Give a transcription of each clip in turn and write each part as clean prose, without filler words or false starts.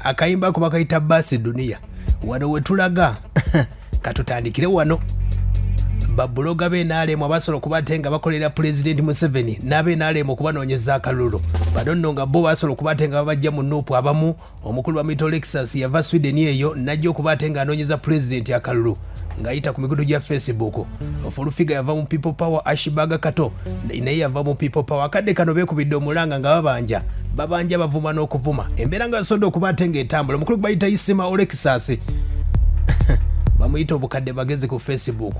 akayimba ko bakayita basi Dunia wano wetulaga katutandikire wano babuloga be NRM abasobola kubatenga bakolera President Museveni nabe NRM okubanoonyeza akalulu badonno nga bo basobola kubatenga babajja mu nuupu abamu omukulu wa Olaxess yava Sweden eyo najja okubatenga anoonyeza President akalulu ngayita ku mikutu gya Facebook ofulufiga yava mu People Power Ashibaga Kato naye yava mu People Power akadde kano beekubidde omulanga nga babanja bavuma n'okuvuma embeera nga sonda okubatenga etambula omukulu bayita Isma Olaxess bamuyita obukadde magezi ku Facebook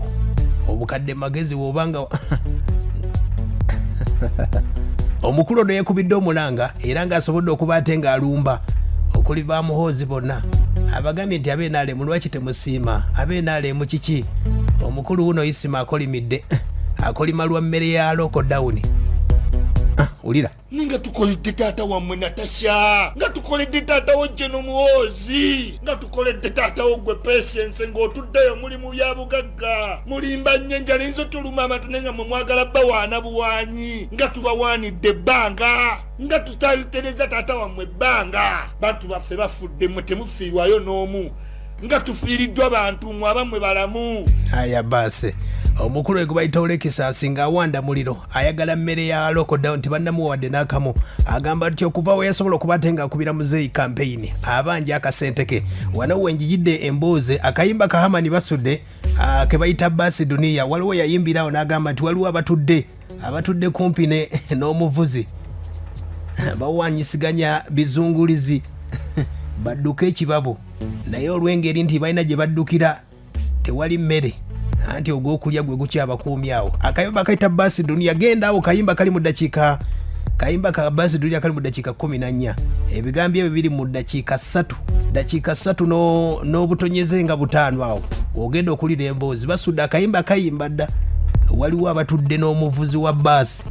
obukadde magezi wobanga omukulu ono yeekubidde omulanga era ng'asobodde okubatenga alumba okuli bamuhoozi bonna abagambye nti abe NRM lwaki temusiima abe NRM kiki omukulu uno Isma akolimidde akolima lwa mmere ya lockdown ulira ninga tukoledde taata wammwe Natasha nga tukoledde taata wo Jeno Muhoozi nga tukoledde taata wo gwe Patience ng'otuddeyo muli mu bya bugagga mulimba nnyo enjala inzo tuluma amatu naye nga mwe mwagala bawaana buwaanyi nga tubawaanidde ebbanga nga tutayitereza taata wammwe ebbanga bantu baffe bafudde mmwe temufiirwayo n'omu nga tufiiriddwa abantu mwe abammwe balamu aya base omukulu egubayita Olaxess nga awanda muliro ayagala mmere ya lockdown tibannamuwadde n'akamu agamba nti okuva we yasobola okubatenga akubira muzeeyi campaign abanja akasenteke wano wenjigidde embooze akayimba kahamani basudde ke bayita basi Dunia waliwo yayimbirawo n'agamba nti waliwo abatudde kumpi n'omuvuzi bawanyisiganya bizungulizi badduka ekibabo naye olw'engeri nti balina gye baddukira tewali mmere anti ogw'okulya gwe gukyabakuumya awo akayimba kayita basi Dunia genda awo kayimba kali mu ddakiika kayimba ka basi Dunia kali mu ddakiika 14 ebigambye ebyo biri mu ddakiika 3 n'obutonyeze nga 5 awo ogenda okulira emboozi basudde akayimba kayimba dda waliwo abatudde n'omuvuzi wa baasi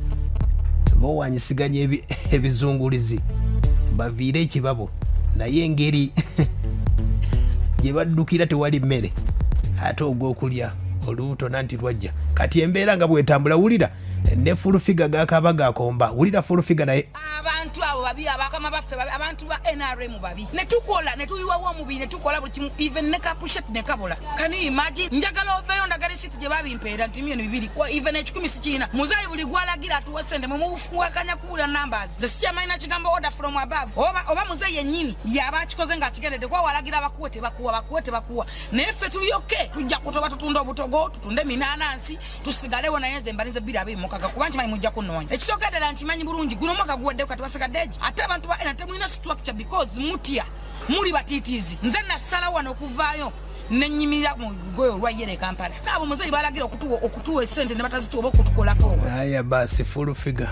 bowanyisiganya ebizungulizi baviire ekibabo naye engeri gye baddukira tewali mmere ate ogw'okulya olubuto nanti lwajja kati embeera nga bwetambula wulira ne fulufiga gakaba gakomba wulira fulufiga naye abantu abo babi abakama baffe abantu ba NRM babi ne tukola ne tuyiwawo omubiri ne tukola buli kimu even ne kapushet ne kabola can you imagine njagala oveyo ndagala shit gye babimpeera nti myeno bibiri kwa even ekikumi sikina muzayi buli gwalagira atuwe sente mu mufuwakanya kubula numbers the same ina kigambo order from above oba muzayi yennyini yaba akikoze nga kigendedde kwa walagira bakuwete bakuwa nefe tuliyoke tujja kutoba tutunda obutogo tutunde minanansi tusigalewo naye nze mbalinze biri abiri mukaga kubanchi mai mujja kunoonya ekisookedera nkimanyi bulungi guno mwaka guweddewo kati basigaddeji ate abantu ba NRM temulina structure because mutya muli batitiizi nze nassala wano okuvaayo nenyimira mu goyo olwayere Kampala nabo muzeeyi balagira okutuwa esente ne batazituwa okutukolako aya basi full figure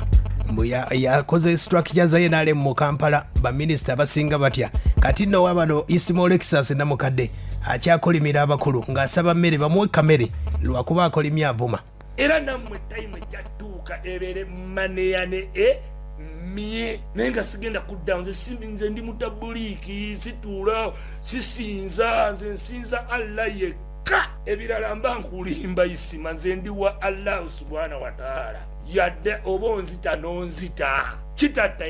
yakoze structure za NRM mu Kampala baminister basinga batya kati nno wabano Isma Olaxess namukadde akyakolimira abakulu ng'asaba mmere bamuwe kamere lwakuba akolimya avuma era nammwe time ejjatuuka ebeere maneyane mie naye nga sigenda kudda nze ndi mutabuliiki situula sisinza nze nsinza Allah yekka ebirala mba nkulimba Isima nze ndi wa Allah subhanahu wa ta'ala yadde oba onzita n'onzita kitatta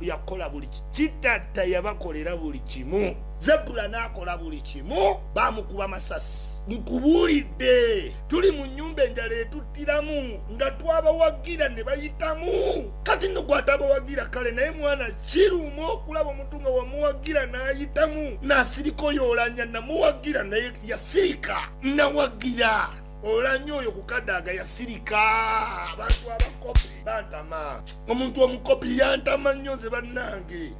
yakola buli kitatta yabakolera buli kimu Zebula n'akola buli kimu bamukuba masasi nkubuulidde tuli mu nnyumba enjala etuttiramu nga twabawagira ne bayitamu kati nno gwatabawagira kale naye mwana kiruma okulaba omuntu nga wamuwagira n'ayitamu n'asiriko yoolanya namuwagira naye yasirika nawagira olanya oyo kukadaaga yasirika abantu abakopi bantama omuntu omukopi yantama nnyo nze bannange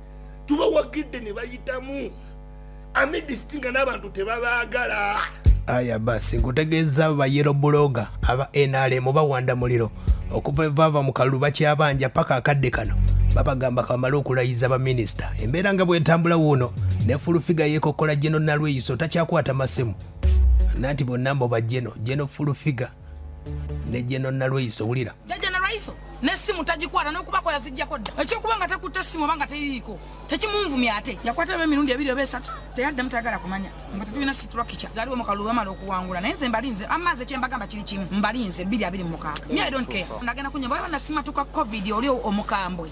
tubawagidde ne bayitamu amidisitinga n'abantu tebabaagala aya basi nkutegeeza ba yellow blogger aba NRM bawanda muliro okuva bava mu kalulu bakyabanja paka akadde kano babagamba kamala okulayiza ba minister embeera nga bwetambula wuno ne full figure yekokola General Nalweyiso takyakwata masemu nanti bonna mbo ba General full figure ne General Nalweyiso wulira General Nalweyiso nesimu tajikwata n'okubako yazijjako dda ekyokubanga takutte essimu obanga teyiriiko tekimunvumya ate yakwata emirundi ebiri oba esatu teyadde mutayagala kumanya nga tetulina structure zaliwo mu kalulu bamala okuwangula naye nze mbalinze amazzi ekyembagamba kiri kimu mbalinze 226 me I don't care nagenda kunyamba baba nasimatuka covid oli omukambwe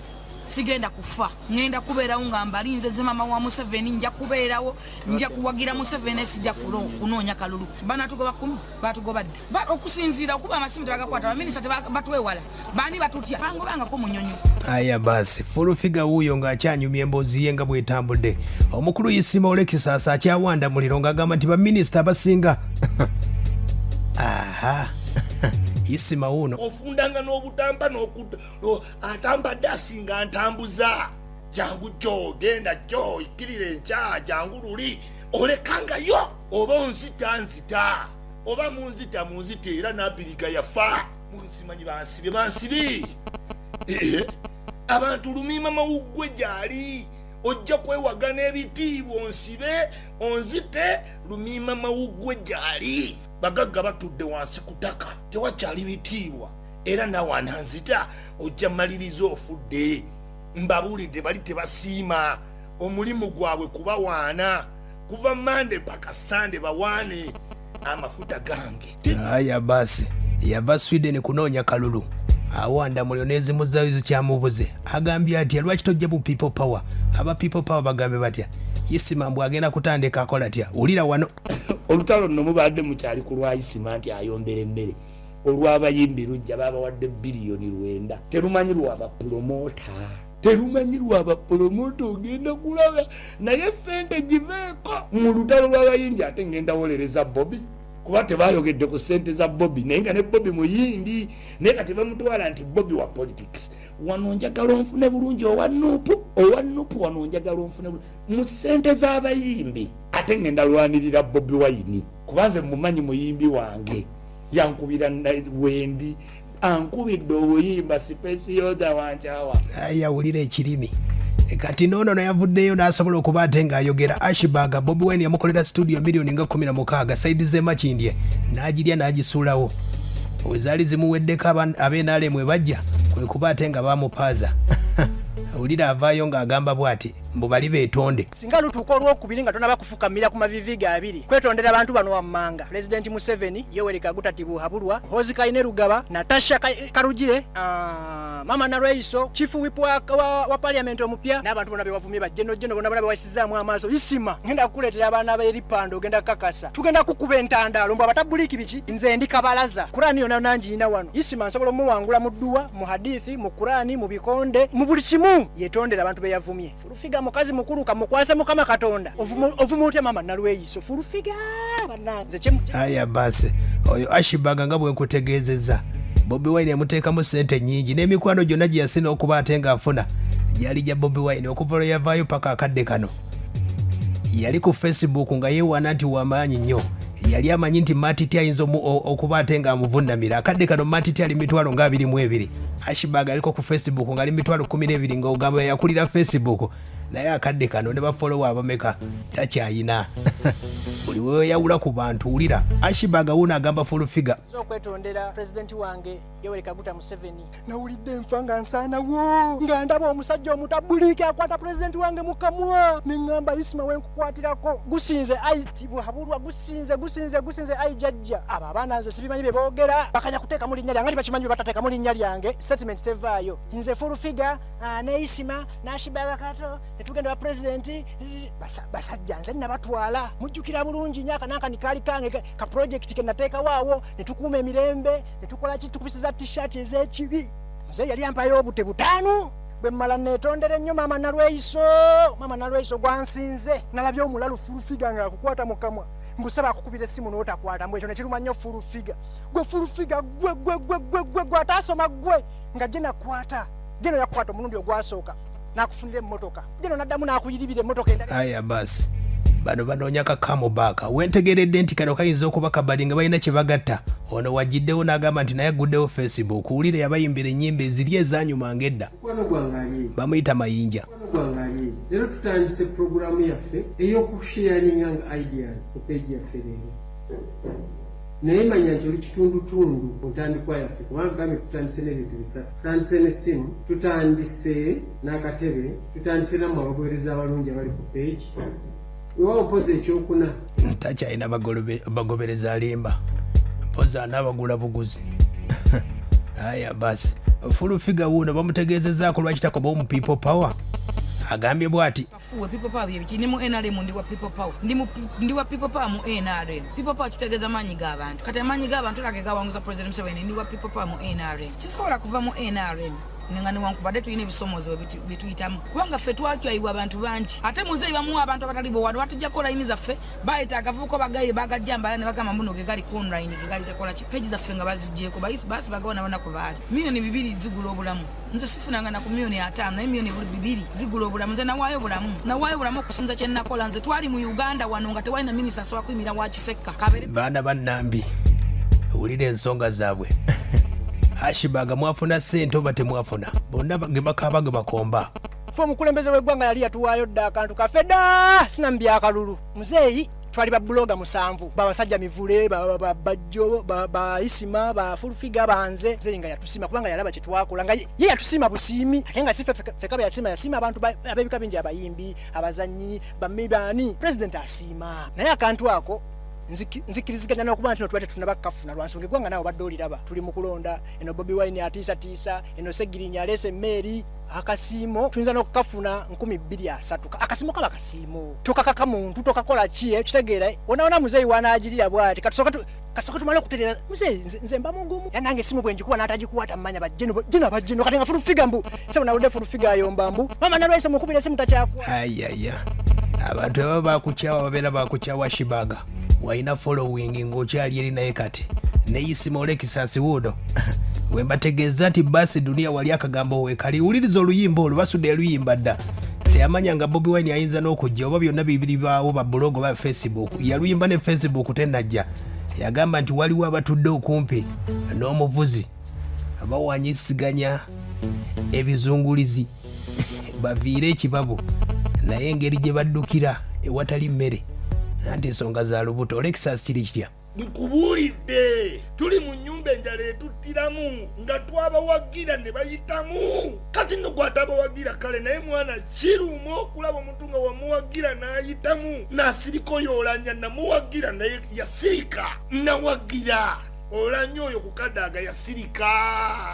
sigenda kufa ngenda kubeerawo nga mbalinze ze mama wa Museveni nja kubeerawo nja kuwagira Museveni sijja kunoonya kalulu banatugoba kumu batugobadde okusinziira okuba amasimu tebagakwata baminisita tebatuwewala bani batutya bangobangako munyonyo. Aya basi full figure wuyo ng'akyanyumya emboozi ye nga bw'etambudde. Omukulu Isma Olaxess akyawanda muliro ng'agamba nti baminisita abasinga aha Isma uno ofundanga n'obutamba atambadde asinga ntambuza jangu jo genda jo ikirire nkya jangu luli olekangayo oba onzita oba munzita era nabiriga yafa munsimanyi bansibi abantu lumima mawuggwe gyali ojja kwewagana ebitiibwa onsibe onzite lumima mawuggwe gyali bagagga batudde wansi ku ttaka tewakyali bitiibwa era nawe ananzita ojja maliriza ofudde mbabulidde bali tebasiima omulimu gwabwe kubawaana kuva Mande paka Sande bawaane amafuta gange. Aya basi yava Sweden kunoonya kalulu awanda mulyo n'ezimu zayo kyamubuze agambye ati lwaki tojja bu people power aba people power bagambe batya Isma mbw agenda kutandika akola atya ulira wano olutalo nno mubadde mukyali ku lwa Isma nti ayombera emmere olw'abayimbi lujja babawadde biliyoni 9 terumanyirwa abapromota ogenda kulaba naye sente giveeko mu lutalo lw'abayimbi ate ngenda wolereza Bobby kuba tebayogedde ku sente za Bobby naye nga ne Bobby muyimbi naye kati bamutwala nti Bobby wa politics wano njagala onfune bulungi owa nupu wano njagala onfune mu sente z'abayimbi ate ngenda lwanirira Bobby Wine kubanze mumanyi muyimbi wange yankubira wendi ankubidde obuyimba sipesiyoza wanjawa yawulira ekirimi kati noono yavuddeyo n'asobola okuba ate ng'ayogera Ashbag Bobi Wine yamukolera studio miliyoni nga 16 saidi z'emakindye n'agirya n'agisuulawo wezaali zimuweddeko ab'NRM mwe bajja kwe kuba ate nga bamupaaza ulira avaayo ng'agamba bw'ati mbu bali beetonde singa lutuuka olwokubiri nga tonna bakufukamira ku maviviga abiri kwetondera abantu bano wammanga President Museveni Yoweri Kaguta Tibuhaburwa Hozi Kaine Rugaba Natasha Karugire Mama Narweiso Chief Whip wa Parliament omupya n'abantu bonna bewavumye bajeno bonna bewasizaamu amaaso Isima ngenda kukuleetera abaana b'eripando ogenda kakasa tugenda kukuba entandaalo mbu abatabuliki biki nze ndi kabalaza Kurani yonna nangiina wano Isima nsobola omuwangula mu dduwa mu hadithi mu Kurani mu bikonde mu buli kimu yetondera abantu beyavumye Fulufiga mukazi mukulu kamukwasa Mukama Katonda ovumuutya Mama Narweiso Fulufiga bananze aya basi oyo Ashbag nga bwe nkutegeezezza Bobi Wine yamuteekamu sente nnyingi n'emikwano gyonna gye yasina okuba ate ng'afuna gyali gya Bobi Wine okuva lwe yavaayo paka akadde kano yali ku Facebook nga yeewaana nti wamaanyi nnyo yali amanyi nti Matiti ayinza okuba ate ng'amuvunnamira akadde kano Matiti ali 22 Ashbag aliko ku Facebook nga ali 12 ng'ogamba yakulira Facebook naye akadde kano ne bafolowa abameka takyayina buli weyawula ku bantu ulira Ashbag wuno agamba full figure so kwetondera President wange Yoweri Kaguta Museveni nawulidde nfa nga nsaanawo nga ndaba omusajja omutabuliki akwata President wange mukamwa neŋŋamba Isma wenkukwatirako gusinze Tibuhaburwa gusinze ayi jajja abo abaana nze sibimanyi bye boogera bakanya kuteekamu linnya lyange tibakimanyi bye batateekamu linnya lyange statement tevaayo nze full figure ne Isma n'Ashbag kato netugenda wa President basajja nze nabatwala mujjukira bulungi nyaka nanka nikali kange ka project ke nateeka waawo netukuuma emirembe netukola kitukubisiza t-shirt ez'ekibi nze yali ampayo obute butaano bwe mmala neetondera ennyo Mama Narweiso gwansinze nalabye omulalu Fulufiga nga akukwata mu kamwa ngusaba akukubira essimu n'otakwata mbwe ekyo nekiruma nnyo Fulufiga gwe ataasoma gwe nga gye nakwata gye yakwata omulundi ogwasooka nakufunira emmotoka gye naddamu nakuyiribira emmotoka endala aya basi bano banoonya kakamu baaka wentegeredde nti kano kayinza okuba kabali nga balina kye bagatta ono wajjiddewo n'agamba nti naye aguddewo Facebook wulire yabayimbira ennyimba eziri ezanyumanga edda bamuyita mayinja leero tutandise puroguramu yaffe ey'okusharinganga ideas ku peegi yaffe leero naye manya nti oli kitundutundu otandikwa yaffe kubanga gambe tutandise n'ebintu bisatu tutandise n'essimu tutandise n'akatebe tutandise namu abagobereza abalungi abali ku peegi wewa mpozi ekyokuna takyalina bagobereza alimba mpozi anaabagula buguzi aya basi full figure wuno bamutegezezaako lwaki takobawo mu people power agambye bwati kafuwe people power byebiki ndi mu NRM ndi wa people power ndi wa people power mu NRM people power kitegeeza maanyi g'abantu kati amaanyi g'abantu lage gawanguza president Museveni ndi wa people power mu NRM sisobola kuva mu NRM nengani wankubadde tulina ebisomozo bituyitamu kubanga ffe twatwayibwa abantu bangi ate muzeeyi bamuwa abantu abatali bowano batujjako layini zaffe bayita agavubuko bagaye bagajjambala ne bagamba muno ge gali ku online ge gali gakola ki peegi zaffe nga baziggyeko basi bagawona banaku baali miliyoni 2 zigula obulamu nze sifunanga na ku miliyoni 5 naye miliyoni 2 zigula obulamu nze nawaayo bulamu okusinza kye nakola nze twali mu Uganda wano nga tewalina minisita asobola kuyimira wa Kisekka baana bannambi wulira ensonga zaabwe ashibaga mwafuna sente oba temwafuna bonna gebakaba gebakomba ffe omukulembeze w'eggwanga yali yatuwaayo dda akantu kaffe dda sinamubya akalulu muzeeyi twali babuloga 7 babasajja mivule bajjo Isma bafulufiga banze muzeeyi nga yatusima kubanga yalaba kye twakola nga ye yatusima busiimi ate nga sife fekaba yasima abantu ab'ebika bingi abayimbi abazanyi bamibani president asiima naye akantu ako nzikiriziganya n'okuba nti twate tunabakafuna lwansonga eggwanga naawe badde oliraba tuli mu kulonda eno Bobi Wine atiisatiisa eno Segirinya aleese Mary akasiimo tuyinza n'okukafuna 230 akasiimo kaba kasiimo tokakaka muntu tokakola ki kitegeera wona muzeeyi wanaagirira bwati kasooka tumale okuterera muzeeyi nze mba mugumu yanange esimu bwe njikuba n'atagikukwata mmanya bajjeno kati nga fulufiga mbu sebo nawulidde fulufiga ayomba mbu mama nalwese mukubira esimu takyakwa ayaya abantu aba bakukyawa babeera bakukyawa shibaga waina following ng'okyali eri naye kati ne Isma Olaxess wuno wembategeeza nti basi Dunia wali akagambo wekali wuliriza oluyimba olwo basudde oluyimba dda teyamanya nga Bobi Wine ayinza n'okujja oba byonna bibiri baawo ba blog oba Facebook yaluyimba ne Facebook tennajja yagamba nti waliwo abatudde okumpi n'omuvuzi abawanyisiganya ebizungulizi baviire ekibabu naye engeri gye baddukira ewatali mmere anti ensonga za lubuto Olaxess kiri kitya nkubuulidde tuli mu nnyumba enjala etuttiramu nga twabawagira ne bayitamu kati nno gwatabawagira kale naye mwana kiruma okulaba omuntu nga wamuwagira n'ayitamu n'asirika yoolanya namuwagira naye yasirika nawagira olanya oyo kukadaaga yasirika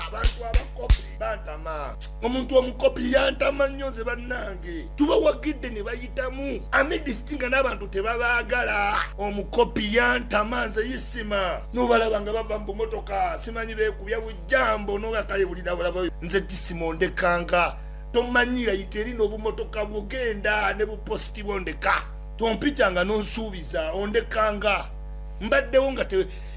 abantu abakopi bantama omuntu omukopi yantama nnyo nze bannange tubawagidde ne bayitamu amidisiti nga n'abantu tebabaagala omukopi yantama nze Isma n'obalaba nga bava mu bumotoka simanyi beekubya bujjambo n'ogakale bulira bulaba nze Isma ondekanga tomanyira yite eri n'obumotoka bwogenda ne bupositi bwondeka tompitanga n'onsuubiza ondekanga mbaddewo nga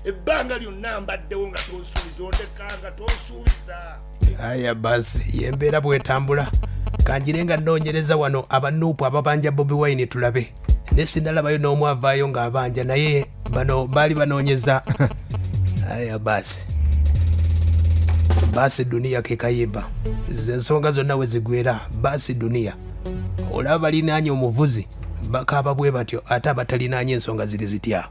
ebbanga lyonna mbaddewo nga tonsuubiza ondekanga tonsuubiza aya basi yembeera bwetambula kanjire nga nnoonyereza wano abanuupu ababanja Bobi Wine tulabe ne sinalabayo n'omu avaayo ng'abanja naye bano baali banoonyeza aya basi Dunia ke kayimba ze ensonga zonna we zigwera basi Dunia olaba balinaanye omuvuzi bakaaba bwe batyo ate abatalinaanye ensonga ziri zitya